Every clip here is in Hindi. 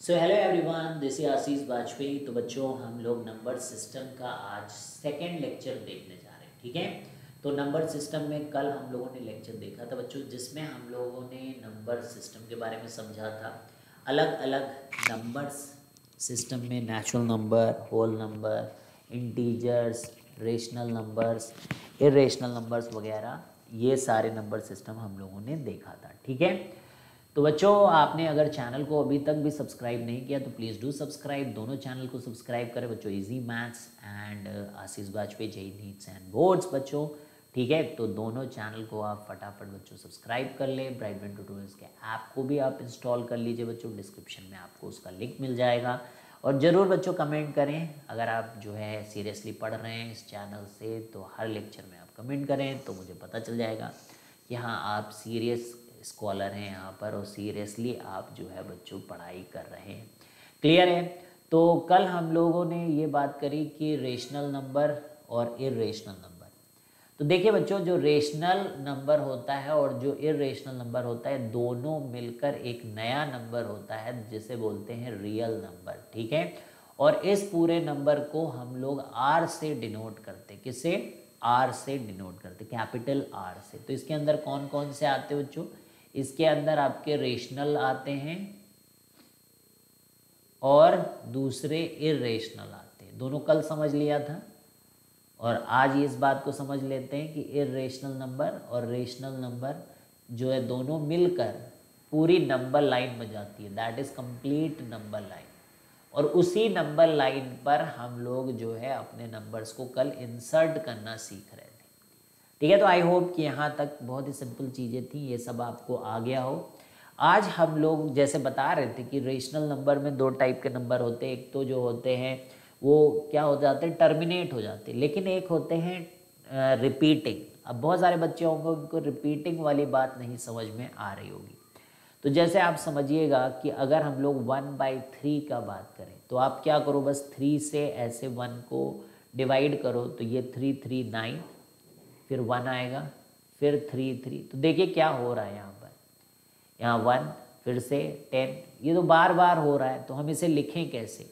So hello everyone, this is Ashish Vajpayee. तो बच्चों, हम लोग नंबर सिस्टम का आज सेकेंड लेक्चर देखने जा रहे हैं। ठीक है, तो नंबर सिस्टम में कल हम लोगों ने लेक्चर देखा था बच्चों, जिसमें हम लोगों ने नंबर सिस्टम के बारे में समझा था। अलग अलग नंबर्स सिस्टम में natural number, whole number, integers, rational numbers, irrational numbers वगैरह, ये सारे नंबर सिस्टम हम लोगों ने देखा था। ठीक है, तो बच्चों, आपने अगर चैनल को अभी तक भी सब्सक्राइब नहीं किया तो प्लीज़ डू सब्सक्राइब। दोनों चैनल को सब्सक्राइब करें बच्चों, easy maths and Ashish Vajpayee JEE nits and boards बच्चों। ठीक है, तो दोनों चैनल को आप फटाफट बच्चों सब्सक्राइब कर लें। ब्राइटबेन ट्यूटोरियल्स के ऐप को भी आप इंस्टॉल कर लीजिए बच्चों, डिस्क्रिप्शन में आपको उसका लिंक मिल जाएगा। और ज़रूर बच्चों कमेंट करें, अगर आप जो है सीरियसली पढ़ रहे हैं इस चैनल से तो हर लेक्चर में आप कमेंट करें तो मुझे पता चल जाएगा कि हाँ आप सीरियस स्कॉलर हैं यहाँ पर और सीरियसली आप जो है बच्चों पढ़ाई कर रहे हैं। क्लियर है? तो कल हम लोगों ने ये बात करी कि रेशनल नंबर और इरेशनल नंबर। तो देखिए बच्चों, जो रेशनल नंबर होता है और जो इरेशनल नंबर होता है, दोनों मिलकर एक नया नंबर होता है जिसे बोलते हैं रियल नंबर। ठीक है, और इस पूरे नंबर को हम लोग आर से डिनोट करते। किससे? आर से डिनोट करते, कैपिटल आर से। तो इसके अंदर कौन कौन से आते हैं बच्चों? इसके अंदर आपके रेशनल आते हैं और दूसरे इरेशनल आते हैं। दोनों कल समझ लिया था और आज इस बात को समझ लेते हैं कि इरेशनल नंबर और रेशनल नंबर जो है दोनों मिलकर पूरी नंबर लाइन बन जाती है, that is complete number line. और उसी नंबर लाइन पर हम लोग जो है अपने नंबर्स को कल इंसर्ट करना सीख रहे थे। ठीक है, तो आई होप कि यहाँ तक बहुत ही सिंपल चीज़ें थी, ये सब आपको आ गया हो। आज हम लोग जैसे बता रहे थे कि रेशनल नंबर में दो टाइप के नंबर होते हैं। एक तो जो होते हैं वो क्या हो जाते हैं, टर्मिनेट हो जाते हैं, लेकिन एक होते हैं रिपीटिंग। अब बहुत सारे बच्चे होंगे उनको रिपीटिंग वाली बात नहीं समझ में आ रही होगी। तो जैसे आप समझिएगा कि अगर हम लोग 1/3 का बात करें तो आप क्या करो, बस 3 से ऐसे 1 को डिवाइड करो तो ये 3 3 9, फिर 1 आएगा, फिर 3 3। तो देखिए क्या हो रहा है यहाँ पर, यहाँ 1 फिर से 10, ये तो बार बार हो रहा है। तो हम इसे लिखें कैसे?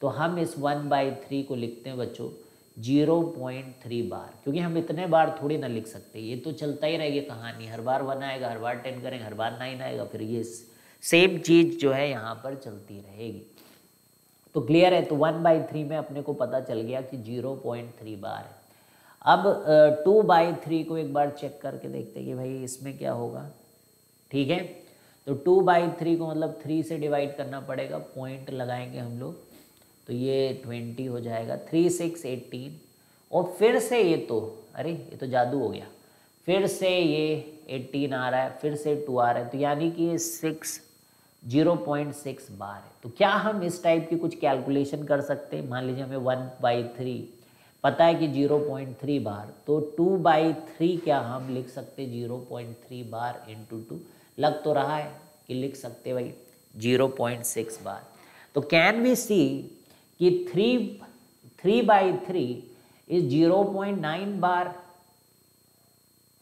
तो हम इस 1/3 को लिखते हैं बच्चों 0.3 बार, क्योंकि हम इतने बार थोड़ी ना लिख सकते, ये तो चलता ही रहेगी कहानी। हर बार 1 आएगा, हर बार 10 करेंगे, हर बार 9 आएगा, फिर ये सेम चीज़ जो है यहाँ पर चलती रहेगी। तो क्लियर है? तो 1/3 में अपने को पता चल गया कि 0.3 बार है। अब 2/3 को एक बार चेक करके देखते हैं कि भाई इसमें क्या होगा। ठीक है, तो 2/3 को मतलब 3 से डिवाइड करना पड़ेगा, पॉइंट लगाएंगे हम लोग तो ये 20 हो जाएगा, 3 6 18। और फिर से ये तो, अरे ये तो जादू हो गया, फिर से ये 18 आ रहा है, फिर से 2 आ रहा है, तो यानी कि ये 0.6 बार है। तो क्या हम इस टाइप की कुछ कैलकुलेशन कर सकते हैं? मान लीजिए हमें 1/3 पता है कि 0.3 बार, तो 2/3 क्या हम लिख सकते 0.3 बार इंटू 2? लग तो रहा है कि लिख सकते भाई 0.6 बार। तो कैन वी सी कि 3/3 इज 0.9 बार।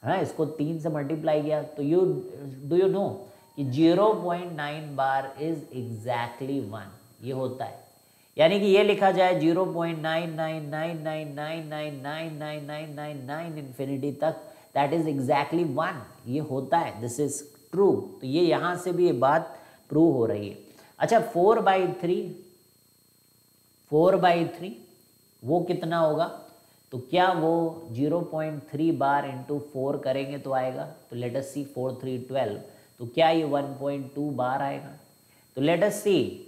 हाँ, इसको 3 से मल्टीप्लाई किया तो डू यू नो कि 0.9 बार इज एग्जैक्टली 1, ये होता है। यानी कि ये लिखा जाए 0.99999999999 इन्फिनिटी तक, दैट इज एग्जैक्टली 1, ये होता है, दिस इज ट्रू। तो ये यहाँ से भी ये बात प्रूव हो रही है। अच्छा, 4/3 वो कितना होगा? तो क्या वो 0.3 बार इंटू 4 करेंगे तो आएगा? तो लेट अस सी, 4 3 12, तो क्या ये 1.2 बार आएगा? तो लेट अस सी,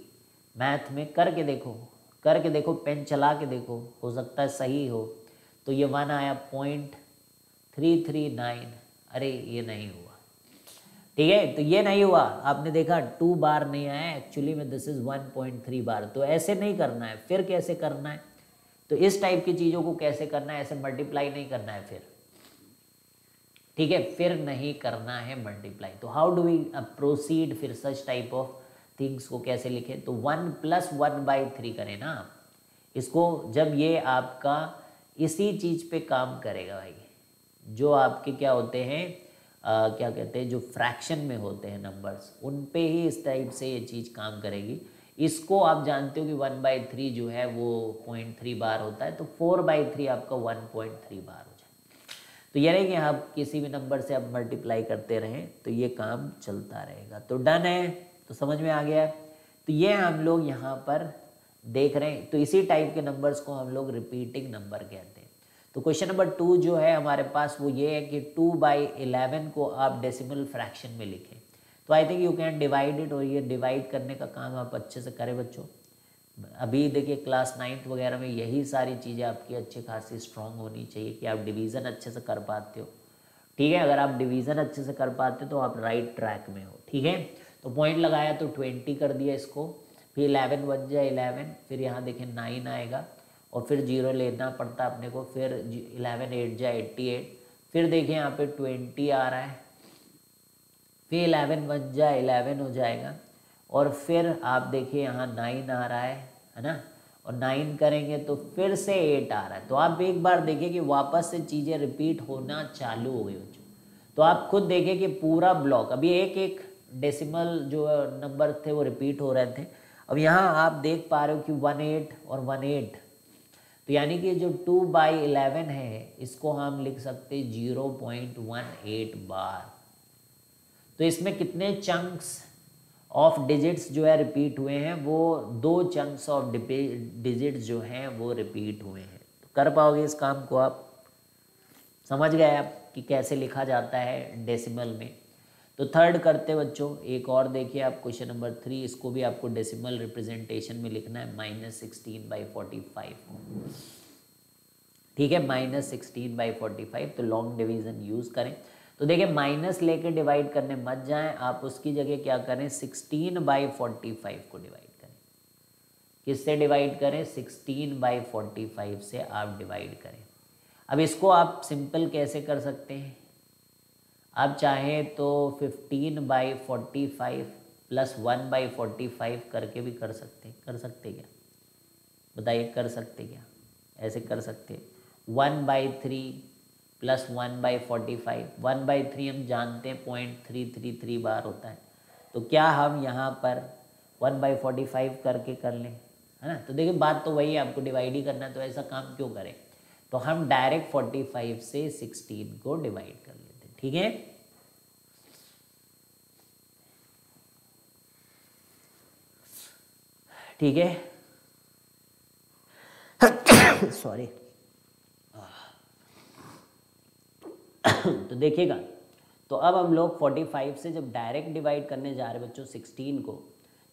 मैथ में करके देखो, पेन चला के देखो, हो सकता है सही हो। तो ये 1 आया, 0.339, अरे ये नहीं हुआ। ठीक है, तो ये नहीं हुआ, आपने देखा 2 बार नहीं आया, एक्चुअली में दिस इज 1.3 बार। तो ऐसे नहीं करना है, फिर कैसे करना है? तो इस टाइप की चीज़ों को कैसे करना है? ऐसे मल्टीप्लाई नहीं करना है फिर। ठीक है, फिर नहीं करना है मल्टीप्लाई। तो हाउ डू वी प्रोसीड? फिर सच टाइप ऑफ थिंग्स को कैसे लिखें? तो 1 + 1/3 करें ना इसको, जब ये आपका इसी चीज़ पे काम करेगा भाई, जो आपके क्या होते हैं, क्या कहते हैं, जो फ्रैक्शन में होते हैं नंबर्स, उन पे ही इस टाइप से ये चीज़ काम करेगी। इसको आप जानते हो कि 1/3 जो है वो 0.3 बार होता है, तो 4/3 आपका 1.3 बार हो जाए। तो ये नहीं कि आप किसी भी नंबर से आप मल्टीप्लाई करते रहें, तो ये काम चलता रहेगा। तो डन है, तो समझ में आ गया। तो ये हम लोग यहाँ पर देख रहे हैं, तो इसी टाइप के नंबर्स को हम लोग रिपीटिंग नंबर कहते हैं। तो क्वेश्चन नंबर 2 जो है हमारे पास वो ये है कि 2/11 को आप डेसिमल फ्रैक्शन में लिखें। तो I think you can divide it, और ये डिवाइड करने का काम आप अच्छे से करें बच्चों। अभी देखिए क्लास 9th वगैरह में यही सारी चीज़ें आपकी अच्छी खासी स्ट्रांग होनी चाहिए कि आप डिवीज़न अच्छे से कर पाते हो। ठीक है, अगर आप डिवीज़न अच्छे से कर पाते हो तो आप राइट ट्रैक में हो। ठीक है, तो पॉइंट लगाया तो 20 कर दिया इसको, फिर 11 बन जाए 11, फिर यहाँ देखिए 9 आएगा और फिर 0 लेना पड़ता है अपने को, फिर 11 8 जाए 88, फिर देखिए यहाँ पे 20 आ रहा है, फिर 11 बन जाए 11 हो जाएगा, और फिर आप देखिए यहाँ 9 आ रहा है ना, और 9 करेंगे तो फिर से 8 आ रहा है। तो आप एक बार देखिए कि वापस से चीज़ें रिपीट होना चालू हो गई बच्चों। तो आप खुद देखिए कि पूरा ब्लॉक अभी एक एक डेसिमल जो नंबर थे वो रिपीट हो रहे थे। अब यहाँ आप देख पा रहे हो कि 18 और 18, तो यानी कि जो 2/11 है इसको हम लिख सकते 0.18 बार। तो इसमें कितने चंक्स ऑफ डिजिट्स जो है रिपीट हुए हैं, वो 2 चंक्स ऑफ डिजिट्स जो हैं वो रिपीट हुए हैं। तो कर पाओगे इस काम को, आप समझ गए आप कि कैसे लिखा जाता है डेसिमल में। तो थर्ड करते बच्चों, एक और देखिए आप क्वेश्चन नंबर 3, इसको भी आपको डेसिमल रिप्रेजेंटेशन में लिखना है -16/45। ठीक है, -16/45, तो लॉन्ग डिवीजन यूज़ करें। तो देखिए माइनस लेके डिवाइड करने मत जाएं, आप उसकी जगह क्या करें 16/45 को डिवाइड करें। किससे डिवाइड करें? 16/45 से आप डिवाइड करें। अब इसको आप सिंपल कैसे कर सकते हैं, आप चाहें तो 15/45 प्लस 1/45 करके भी कर सकते क्या? बताइए, कर सकते क्या? ऐसे कर सकते 1/3 प्लस 1/45। 1/3 हम जानते हैं 0.333 बार होता है, तो क्या हम यहाँ पर 1/45 करके कर लें, है ना। तो देखिए बात तो वही है, आपको डिवाइड ही करना है, तो ऐसा काम क्यों करें। तो हम डायरेक्ट 45 से 16 को डिवाइड कर लेते हैं। ठीक है, ठीक है सॉरी तो देखिएगा, तो अब हम लोग 45 से जब डायरेक्ट डिवाइड करने जा रहे हैं बच्चों 16 को,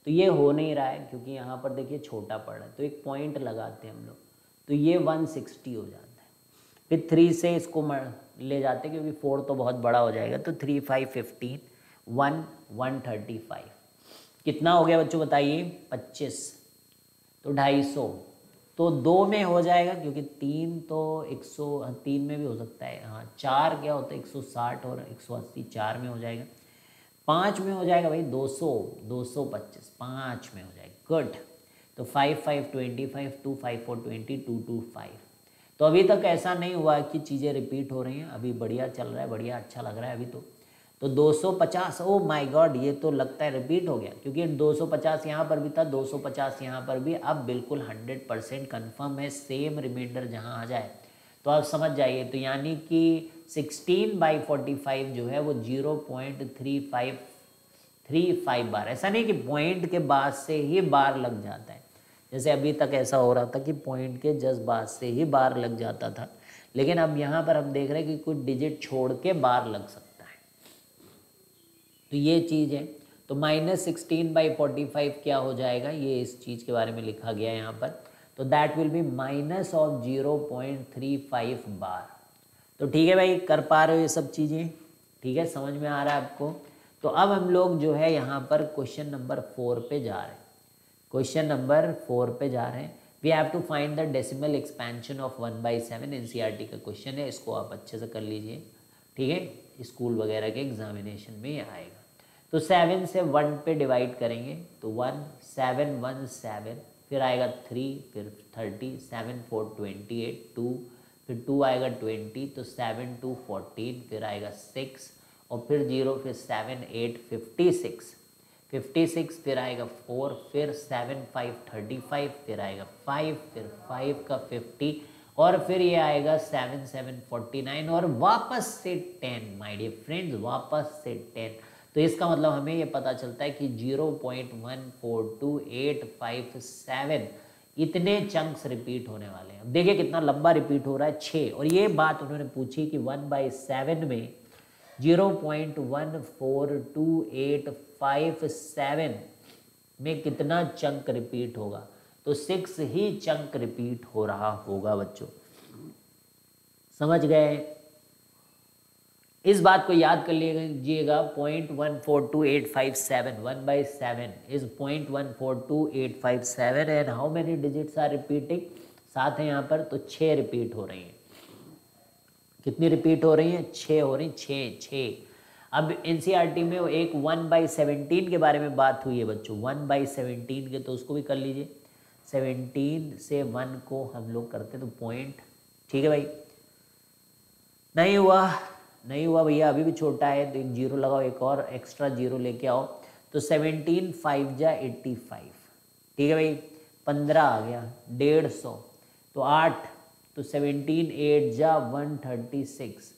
तो ये हो नहीं रहा है क्योंकि यहाँ पर देखिए छोटा पड़ रहा है, तो एक पॉइंट लगाते हैं हम लोग, तो ये 160 हो जाता है। फिर 3 से इसको ले जाते हैं क्योंकि 4 तो बहुत बड़ा हो जाएगा, तो 3 5 15 135। कितना हो गया बच्चों बताइए? 25, तो 250। तो 2 में हो जाएगा क्योंकि 3 तो 103 में भी हो सकता है, हाँ 4 क्या होता है 160 और 180, 4 में हो जाएगा। 5 में हो जाएगा भाई 200, 225 5 में हो जाएगा। गुड, तो 5 5 25, 2 5 4 20, 2 2 5। तो अभी तक ऐसा नहीं हुआ कि चीज़ें रिपीट हो रही हैं, अभी बढ़िया चल रहा है, बढ़िया अच्छा लग रहा है अभी तो 250, ओ माय गॉड, ये तो लगता है रिपीट हो गया क्योंकि 250 यहाँ पर भी था, 250 यहाँ पर भी। अब बिल्कुल 100% कन्फर्म है, सेम रिमाइंडर जहाँ आ जाए तो आप समझ जाइए। तो यानी कि 16/45 जो है वो 0.3535 बार। ऐसा नहीं कि पॉइंट के बाद से ही बार लग जाता है, जैसे अभी तक ऐसा हो रहा था कि पॉइंट के जस्ट बाद से ही बार लग जाता था, लेकिन अब यहाँ पर हम देख रहे हैं कि कुछ डिजिट छोड़ के बार लग सकता है। तो ये चीज़ है, तो -16/45 क्या हो जाएगा, ये इस चीज़ के बारे में लिखा गया है यहाँ पर। तो दैट विल बी -0.35 बार। तो ठीक है भाई, कर पा रहे हो ये सब चीज़ें? ठीक है, समझ में आ रहा है आपको? तो अब हम लोग जो है यहाँ पर क्वेश्चन नंबर 4 पे जा रहे हैं। क्वेश्चन नंबर 4 पे जा रहे हैं। We have to find the decimal expansion of 1/7। NCERT का क्वेश्चन है, इसको आप अच्छे से कर लीजिए। ठीक है, स्कूल वगैरह के एग्जामिनेशन में ये आएगा। तो 7 से 1 पे डिवाइड करेंगे, तो 1 7 1 7, फिर आएगा 3, फिर 30, 7 4 28, 2, फिर 2 आएगा 20, तो 7 2 14, फिर आएगा 6 और फिर 0, फिर 7 8 56, 56, फिर आएगा 4, फिर 7 5 35, फिर आएगा 5, फिर 5 का 50, और फिर ये आएगा 7 7 49, और वापस से 10 माय डियर फ्रेंड्स, वापस से 10। तो इसका मतलब हमें ये पता चलता है कि 0.142857 इतने चंक्स रिपीट होने वाले हैं। अब देखिए कितना लंबा रिपीट हो रहा है, 6। और ये बात उन्होंने पूछी कि 1/7 में 0.142857 में कितना चंक रिपीट होगा, तो 6 ही चंक रिपीट हो रहा होगा बच्चों। समझ गए? इस बात को याद कर लीजिएगा, 0.142857, 1/7 is 0.142857 and how many digits are repeating, साथ है यहाँ पर, तो 6 रिपीट हो रही हैं। कितनी रिपीट हो रही हैं? 6 हो रही, 6। अब एनसीईआरटी में एक 1/17 के बारे में बात हुई है बच्चों, 1/17 के, तो उसको भी कर लीजिए। 17 से 1 को हम लोग करते तो पॉइंट, ठीक है भाई। नहीं हुआ भैया, अभी भी छोटा है, तो एक 0 लगाओ, एक और एक्स्ट्रा 0 लेके आओ, तो 17 5 जा 85, ठीक है भाई। 15 आ गया 150, तो 8, तो 17 8 जा 136,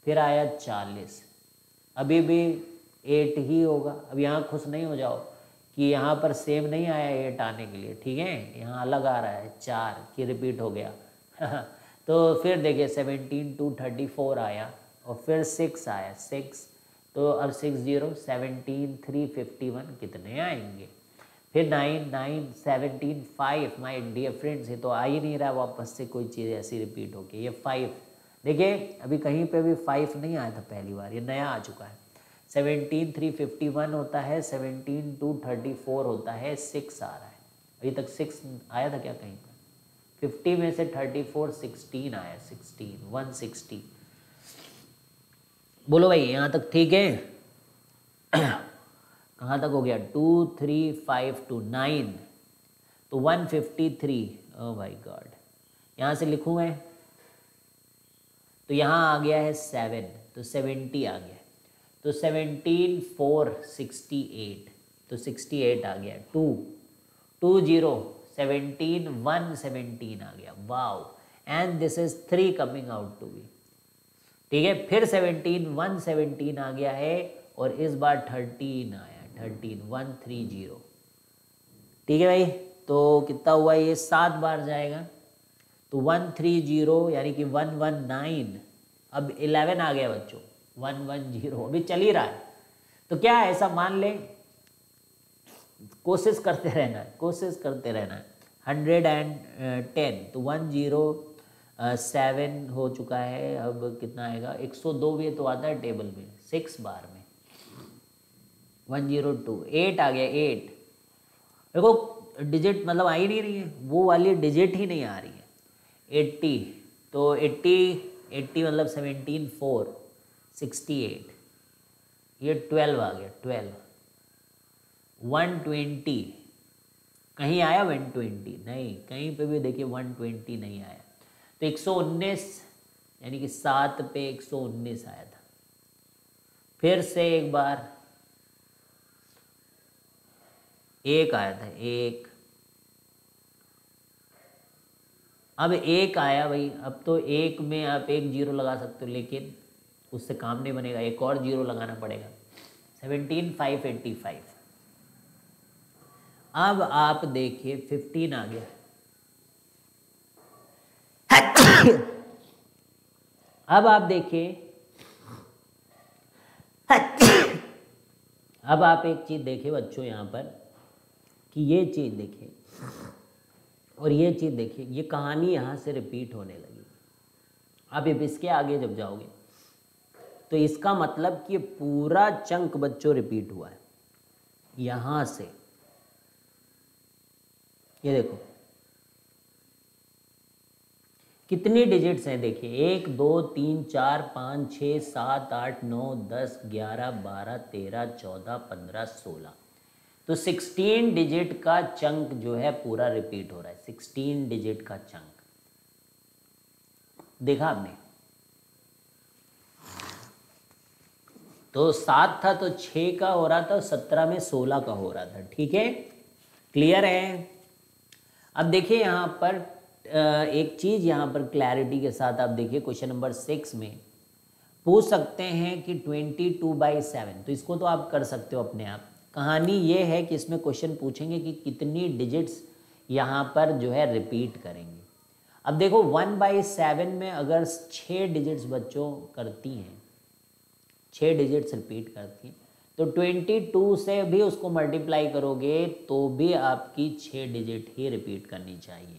फिर आया 40, अभी भी 8 ही होगा। अब यहाँ खुश नहीं हो जाओ कि यहाँ पर सेम नहीं आया 8 आने के लिए, ठीक है, यहाँ अलग आ रहा है 4 की रिपीट हो गया। तो फिर देखिए 17 2 34 आया, और फिर 6 आया 6, तो अब 6 0 17 3 51 कितने आएंगे, फिर 9 9 17 5 माय डियर फ्रेंड्स, ये तो आ ही नहीं रहा वापस से कोई चीज़ ऐसी रिपीट होके। ये 5 देखिए अभी कहीं पे भी 5 नहीं आया था पहली बार, ये नया आ चुका है। 17 3 51 होता है, 17 2 34 होता है, 6 आ रहा है। अभी तक 6 आया था क्या कहीं पर? 50 में से 34 16 आया, 16 160। बोलो भाई यहाँ तक ठीक है? कहाँ तक हो गया? 2 3 5 2 9, तो 153। ओह माय गॉड, यहाँ से लिखूँ मैं, तो यहाँ आ गया है 7, तो 70 आ गया, तो 17 4 68, तो 68 आ गया। 2 2 0 17 117 आ गया। Wow, and this is 3 coming out to be, ठीक है। फिर 17 117 आ गया है, और इस बार 13 आया, 13 130, ठीक है भाई। तो कितना हुआ ये? 7 बार जाएगा, तो 130 यानी कि 119। अब 11 आ गया बच्चों, 110 अभी चल ही रहा है। तो क्या है, ऐसा मान लें, कोशिश करते रहना है, 110, तो 107 हो चुका है। अब कितना आएगा? 102 भी तो आता है टेबल में 6 बार में। 102 8 आ गया, 8 देखो डिजिट मतलब आ ही नहीं रही है, वो वाली डिजिट ही नहीं आ रही है। 80, तो 80 मतलब 17 4 68, ये 12 आ गया, 12 120 कहीं आया 120? नहीं, कहीं पे भी देखिए 120 नहीं आया। तो 119 यानी कि 7 पे 119 आया था। फिर से एक बार 1 आया था, 1, अब 1 आया भाई। अब तो 1 में आप 1 0 लगा सकते हो, लेकिन उससे काम नहीं बनेगा, एक और 0 लगाना पड़ेगा। 17 585। अब आप देखिए 15 आ गया। अब आप देखिए, अब आप एक चीज देखिए बच्चों यहाँ पर, कि ये चीज देखिए और ये चीज देखिए, ये कहानी यहाँ से रिपीट होने लगी। अब इसके आगे जब जाओगे तो इसका मतलब कि पूरा चंक बच्चों रिपीट हुआ है यहाँ से। ये देखो कितनी डिजिट्स हैं, देखिए 1 2 3 4 5 6 7 8 9 10 11 12 13 14 15 16, तो 16 डिजिट का चंक जो है पूरा रिपीट हो रहा है। 16 डिजिट का चंक देखा आपने? तो 7 था तो 6 का हो रहा था, 17 में 16 का हो रहा था। ठीक है, क्लियर है। अब देखिए यहाँ पर एक चीज़ यहाँ पर क्लैरिटी के साथ आप देखिए क्वेश्चन नंबर 6 में पूछ सकते हैं कि 22/7, तो इसको तो आप कर सकते हो अपने आप। कहानी ये है कि इसमें क्वेश्चन पूछेंगे कि कितनी डिजिट्स यहाँ पर जो है रिपीट करेंगे। अब देखो 1/7 में अगर 6 डिजिट्स बच्चों करती हैं, 6 डिजिट्स रिपीट करती हैं, तो 22 से भी उसको मल्टीप्लाई करोगे तो भी आपकी 6 डिजिट ही रिपीट करनी चाहिए।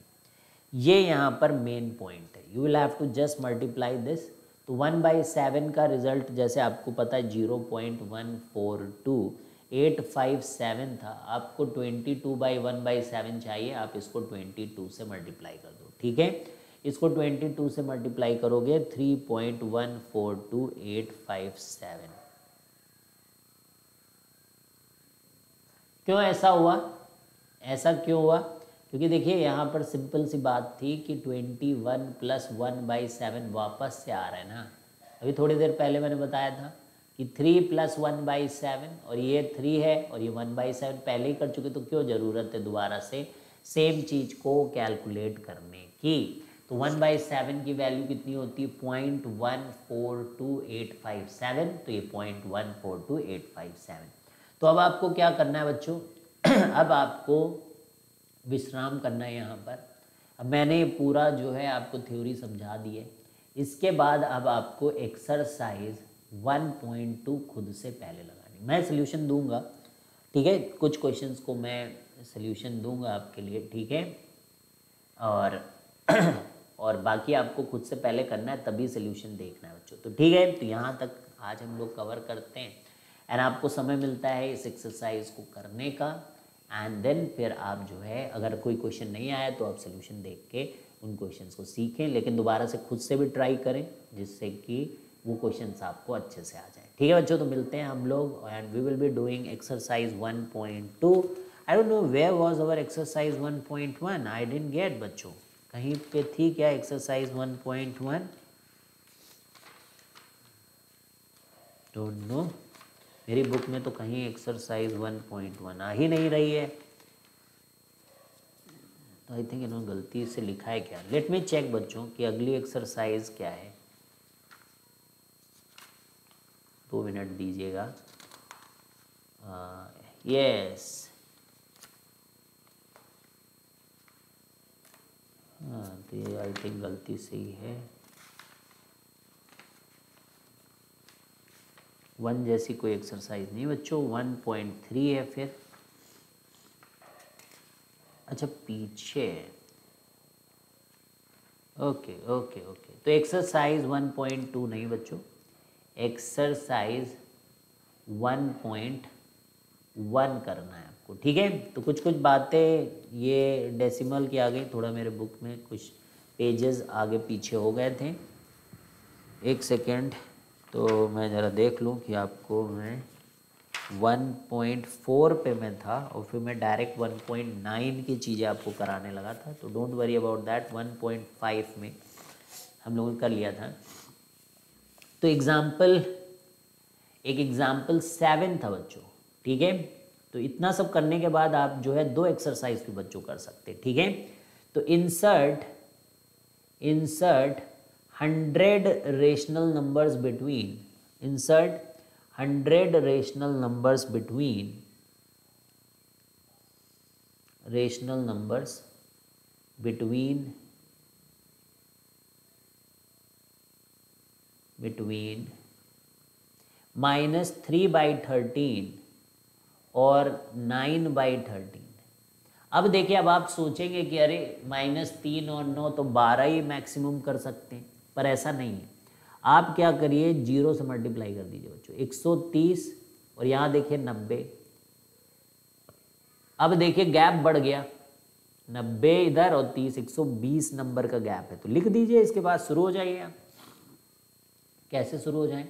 ये यहाँ पर मेन पॉइंट है। You will have to just multiply this. तो 1/7 का रिजल्ट जैसे आपको पता है 0.142857 था, आपको 22/1/7 चाहिए, आप इसको 22 से मल्टीप्लाई कर दो। ठीक है, इसको 22 से मल्टीप्लाई करोगे 3.142857। क्यों ऐसा हुआ? ऐसा क्यों हुआ? क्योंकि देखिए यहाँ पर सिंपल सी बात थी कि 21 + 1/7 वापस से आ रहा है ना। अभी थोड़ी देर पहले मैंने बताया था कि 3 + 1/7 और ये 3 है और ये 1/7 पहले ही कर चुके, तो क्यों ज़रूरत है दोबारा से सेम चीज़ को कैलकुलेट करने की। तो 1/7 की वैल्यू कितनी होती है? 0.142857, तो ये 0.142857। तो अब आपको क्या करना है बच्चों? अब आपको विश्राम करना है यहाँ पर। अब मैंने पूरा जो है आपको थ्योरी समझा दी है। इसके बाद अब आपको एक्सरसाइज 1.2 खुद से पहले लगानी। मैं सल्यूशन दूंगा, ठीक है, कुछ क्वेश्चंस को मैं सल्यूशन दूंगा आपके लिए, ठीक है, और बाकी आपको खुद से पहले करना है, तभी सल्यूशन देखना है बच्चों। तो ठीक है, तो यहाँ तक आज हम लोग कवर करते हैं एंड आपको समय मिलता है इस एक्सरसाइज को करने का एंड देन फिर आप जो है अगर कोई क्वेश्चन नहीं आया तो आप सॉल्यूशन देख के उन क्वेश्चंस को सीखें, लेकिन दोबारा से खुद से भी ट्राई करें जिससे कि वो क्वेश्चंस आपको अच्छे से आ जाए। ठीक है बच्चों, तो मिलते हैं हम लोग and we will be doing exercise 1.2। I don't know where was our exercise 1.1, I didn't get बच्चों, कहीं पे थी क्या एक्सरसाइज 1.1? डोंट नो, मेरी बुक में तो कहीं एक्सरसाइज 1.1 आ ही नहीं रही है। तो आई थिंक इन्होंने गलती से लिखा है क्या। लेट मी चेक बच्चों कि अगली एक्सरसाइज क्या है। 2 मिनट दीजिएगा। यस, हाँ, तो ये आई थिंक गलती से ही है। 1 जैसी कोई एक्सरसाइज नहीं बच्चों, 1.3 है फिर। अच्छा पीछे, ओके ओके ओके, तो एक्सरसाइज 1.2 नहीं बच्चों, एक्सरसाइज 1.1 करना है आपको। ठीक है, तो कुछ कुछ बातें ये डेसिमल की आ गई, थोड़ा मेरे बुक में कुछ पेजेस आगे पीछे हो गए थे। एक सेकेंड, तो मैं ज़रा देख लूँ कि आपको मैं 1.4 पे मैं था और फिर मैं डायरेक्ट 1.9 की चीज़ें आपको कराने लगा था, तो डोंट वरी अबाउट दैट। 1.5 में हम लोगों ने कर लिया था। तो एक एग्जाम्पल 7 था बच्चों। ठीक है, तो इतना सब करने के बाद आप जो है 2 एक्सरसाइज भी बच्चों कर सकते हैं। ठीक है, तो insert 100 rational numbers between, insert 100 rational numbers between -3/13 और 9/13। अब देखिए, अब आप सोचेंगे कि अरे -3 और 9 तो 12 ही मैक्सिमम कर सकते हैं, पर ऐसा नहीं है। आप क्या करिए, 0 से मल्टीप्लाई कर दीजिए बच्चों। 130 और यहाँ देखिए 90। अब देखिए गैप बढ़ गया, 90 इधर और 30, 120 नंबर का गैप है, तो लिख दीजिए, इसके बाद शुरू हो जाइए आप। कैसे शुरू हो जाएं?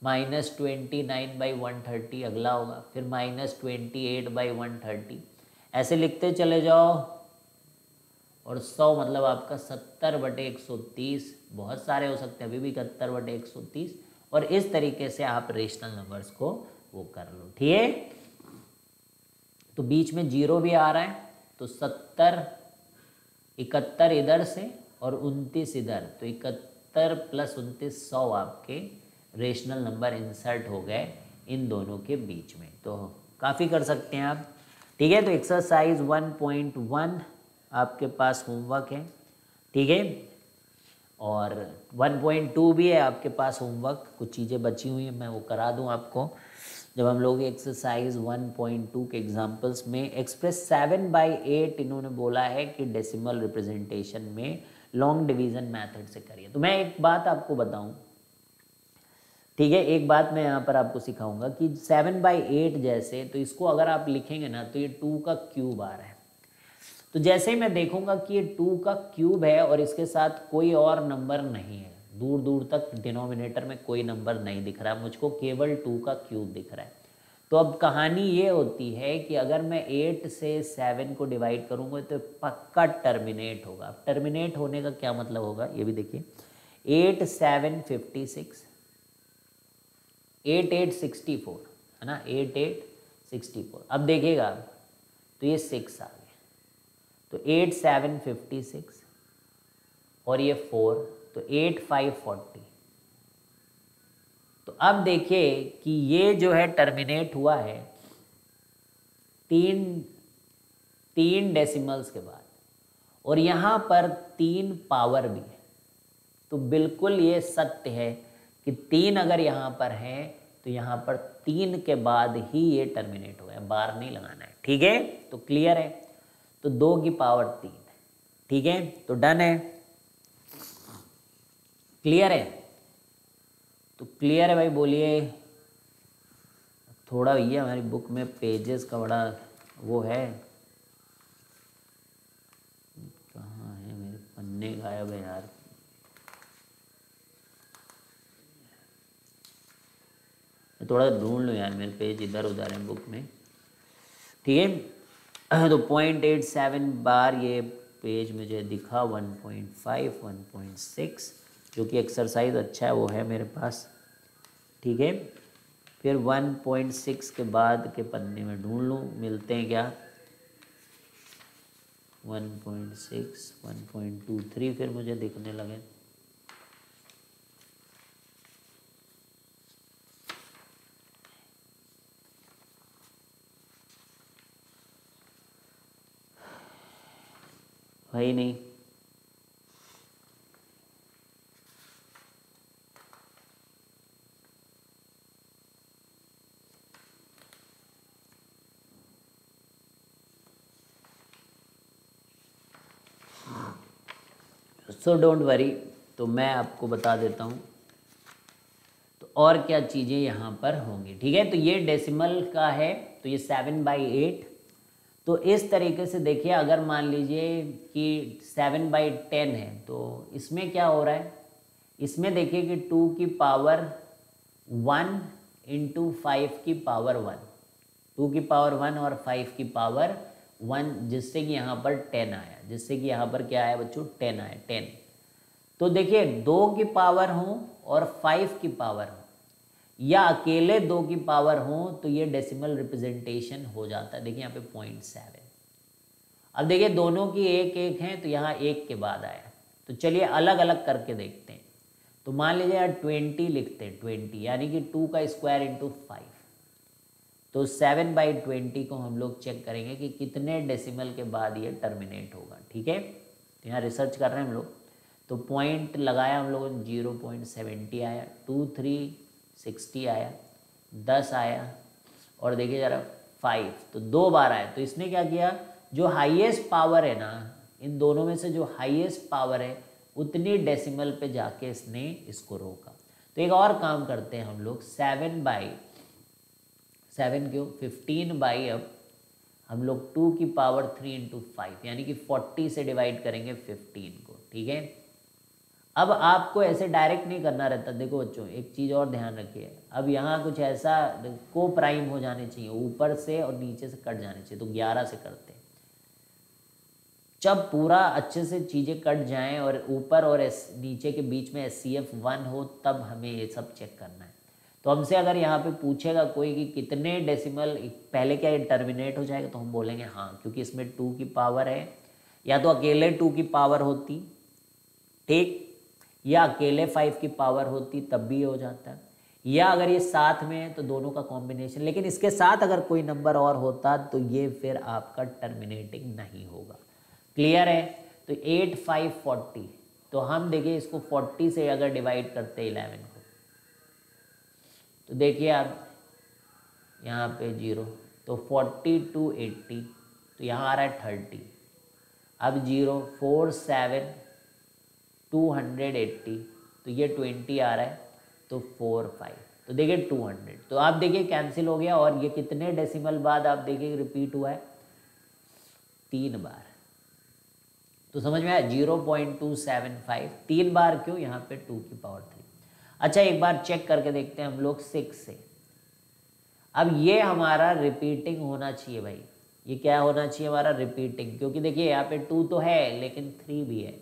-29/130 अगला होगा, फिर -28/130, ऐसे लिखते चले जाओ और 100 मतलब आपका 70/130, बहुत सारे हो सकते हैं, अभी भी 71/130 और इस तरीके से आप रेशनल नंबर्स को वो कर लो, ठीक है। तो बीच में 0 भी आ रहा है, तो 70, 71 इधर से और 29 इधर, तो 71 + 29 100 आपके रेशनल नंबर इंसर्ट हो गए इन दोनों के बीच में। तो काफ़ी कर सकते हैं आप, ठीक है। तो एक्सरसाइज 1.1 आपके पास होमवर्क है, ठीक है, और 1.2 भी है आपके पास होमवर्क। कुछ चीज़ें बची हुई हैं, मैं वो करा दूं आपको जब हम लोग एक्सरसाइज 1.2 के एग्जाम्पल्स में। एक्सप्रेस 7/8 इन्होंने बोला है कि डेसिमल रिप्रेजेंटेशन में लॉन्ग डिवीज़न मेथड से करिए। तो मैं एक बात आपको बताऊं, ठीक है, एक बात मैं यहाँ पर आपको सिखाऊंगा कि 7/8 जैसे, तो इसको अगर आप लिखेंगे ना तो ये 2 का क्यूब आ रहा है। तो जैसे ही मैं देखूंगा कि ये 2 का क्यूब है और इसके साथ कोई और नंबर नहीं है, दूर दूर तक डिनोमिनेटर में कोई नंबर नहीं दिख रहा, मुझको केवल 2 का क्यूब दिख रहा है। तो अब कहानी ये होती है कि अगर मैं 8 से 7 को डिवाइड करूँगा तो पक्का टर्मिनेट होगा। अब टर्मिनेट होने का क्या मतलब होगा ये भी देखिए, 8 7 56, 8 8 64 है ना, 8 8 64। अब देखिएगा तो ये 6 आ गया, तो 8 7 56 और ये 4, तो 8 5 40। तो अब देखिए कि ये जो है टर्मिनेट हुआ है तीन डेसिमल्स के बाद, और यहाँ पर 3 पावर भी है। तो बिल्कुल ये सत्य है कि 3 अगर यहाँ पर है तो यहाँ पर 3 के बाद ही ये टर्मिनेट हुआ है, बार नहीं लगाना है, ठीक है। तो क्लियर है, तो 2 की पावर 3, ठीक है, तो डन है, क्लियर है। तो क्लियर है भाई, बोलिए। थोड़ा ये हमारी बुक में पेजेस का बड़ा वो है, कहाँ है मेरे पन्ने, गायब है यार। थोड़ा ढूंढ लो यार, मेरे पेज इधर उधर है बुक में, ठीक है। तो 0.87 बार ये पेज मुझे दिखा, 1.5 1.6 जो कि एक्सरसाइज अच्छा है वो है मेरे पास, ठीक है। फिर 1.6 के बाद के पन्ने में ढूंढ लूँ मिलते हैं क्या, 1.6 1.23 फिर मुझे दिखने लगे। भाई नहीं, सो डोंट वरी, तो मैं आपको बता देता हूँ तो और क्या चीज़ें यहाँ पर होंगी, ठीक है। तो ये डेसिमल का है, तो ये 7/8। तो इस तरीके से देखिए, अगर मान लीजिए कि 7/10 है तो इसमें क्या हो रहा है, इसमें देखिए कि 2 की पावर 1 × 5 की पावर 1, 2 की पावर 1 और 5 की पावर 1, जिससे कि यहाँ पर 10 आया, जिससे कि यहाँ पर क्या आया बच्चों, 10 आया, 10। तो देखिए 2 की पावर हो और 5 की पावर हो, या अकेले 2 की पावर हो, तो ये डेसिमल रिप्रेजेंटेशन हो जाता है। देखिए यहाँ पे 0.7। अब देखिए दोनों की 1 1 है, तो यहाँ 1 के बाद आया। तो चलिए अलग अलग करके देखते हैं। तो मान लीजिए यार 20 लिखते हैं, 20 यानी कि 2 का स्क्वायर × 5। तो 7/20 को हम लोग चेक करेंगे कि कितने डेसिमल के बाद ये टर्मिनेट होगा, ठीक है। तो यहाँ रिसर्च कर रहे हैं हम लोग, तो पॉइंट लगाया हम लोगों ने, 0.70 आया, 2 3 60 आया, 10 आया, और देखिए ज़रा 5, तो 2 बार आया। तो इसने क्या किया, जो हाईएस्ट पावर है ना, इन दोनों में से जो हाईएस्ट पावर है उतनी डेसिमल पे जाके इसने इसको रोका। तो एक और काम करते हैं हम लोग, 7/7 क्यों, 15 अब हम लोग 2 की पावर 3 × 5 यानी कि 40 से डिवाइड करेंगे 15 को, ठीक है। अब आपको ऐसे डायरेक्ट नहीं करना रहता। देखो बच्चों एक चीज़ और ध्यान रखिए, अब यहाँ कुछ ऐसा को प्राइम हो जाने चाहिए, ऊपर से और नीचे से कट जाने चाहिए, तो 11 से करते हैं। जब पूरा अच्छे से चीज़ें कट जाएं और ऊपर और नीचे के बीच में SCF 1 हो, तब हमें ये सब चेक करना है। तो हमसे अगर यहाँ पे पूछेगा कोई कि कितने डेसिमल पहले क्या ये टर्मिनेट हो जाएगा, तो हम बोलेंगे हाँ, क्योंकि इसमें 2 की पावर है। या तो अकेले 2 की पावर होती, ठीक, या अकेले 5 की पावर होती, तब भी हो जाता। या अगर ये साथ में है तो दोनों का कॉम्बिनेशन, लेकिन इसके साथ अगर कोई नंबर और होता तो ये फिर आपका टर्मिनेटिंग नहीं होगा। क्लियर है? तो 8 5 40, तो हम देखिए इसको 40 से अगर डिवाइड करते 11 को, तो देखिए आप यहाँ पे 0, तो 40 to 80, तो यहाँ आ रहा है 30। अब 0 4 7 280, तो ये 20 आ रहा है, तो 4 5, तो देखिए 200। तो आप देखिए कैंसिल हो गया, और ये कितने डेसिमल बाद आप देखिए रिपीट हुआ है, 3 बार। तो समझ में आया, 0.275 3 बार। क्यों? यहाँ पे 2 की पावर 3। अच्छा, एक बार चेक करके देखते हैं हम लोग 6 से। अब ये हमारा रिपीटिंग होना चाहिए भाई, ये क्या होना चाहिए हमारा? रिपीटिंग, क्योंकि देखिए यहाँ पे 2 तो है लेकिन 3 भी है,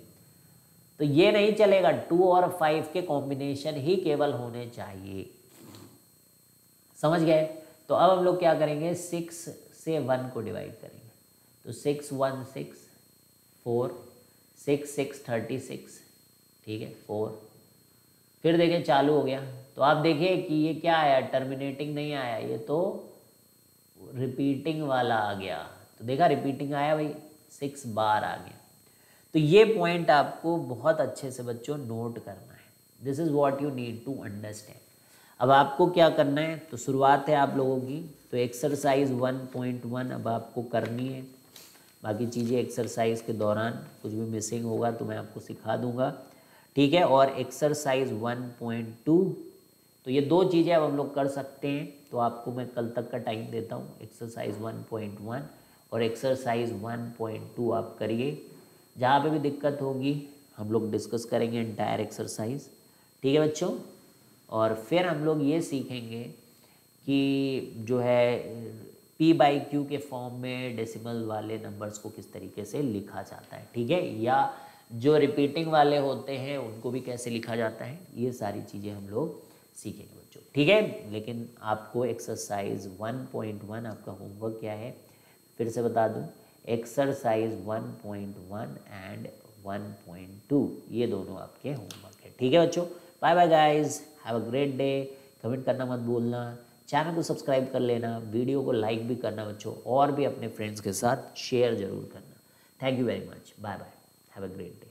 तो ये नहीं चलेगा। 2 और 5 के कॉम्बिनेशन ही केवल होने चाहिए। समझ गए? तो अब हम लोग क्या करेंगे, 6 से 1 को डिवाइड करेंगे, तो 6 1 6 4 6 6 36, ठीक है, 4। फिर देखिए चालू हो गया, तो आप देखिए कि ये क्या आया, टर्मिनेटिंग नहीं आया, ये तो रिपीटिंग वाला आ गया। तो देखा, रिपीटिंग आया भाई, 6 बार आ गया। तो ये पॉइंट आपको बहुत अच्छे से बच्चों नोट करना है। This is what you need to understand. अब आपको क्या करना है, तो शुरुआत है आप लोगों की, तो एक्सरसाइज 1.1 अब आपको करनी है। बाकी चीज़ें एक्सरसाइज के दौरान कुछ भी मिसिंग होगा तो मैं आपको सिखा दूंगा, ठीक है। और एक्सरसाइज 1.2, तो ये 2 चीज़ें अब हम लोग कर सकते हैं, तो आपको मैं कल तक का टाइम देता हूँ। एक्सरसाइज 1.1 और एक्सरसाइज 1.2 आप करिए। जहाँ पे भी दिक्कत होगी हम लोग डिस्कस करेंगे एंटायर एक्सरसाइज, ठीक है बच्चों। और फिर हम लोग ये सीखेंगे कि जो है P/Q के फॉर्म में डेसिमल वाले नंबर्स को किस तरीके से लिखा जाता है, ठीक है, या जो रिपीटिंग वाले होते हैं उनको भी कैसे लिखा जाता है। ये सारी चीज़ें हम लोग सीखेंगे बच्चों, ठीक है। लेकिन आपको एक्सरसाइज 1.1 आपका होमवर्क क्या है, फिर से बता दूं, एक्सरसाइज 1.1 एंड 1.2 ये दोनों आपके होमवर्क है, ठीक है बच्चों। Bye bye guys, have a great day. Comment करना मत भूलना, चैनल को सब्सक्राइब कर लेना, वीडियो को लाइक भी करना बच्चों, और भी अपने फ्रेंड्स के साथ शेयर जरूर करना। Thank you very much, bye bye, have a great day.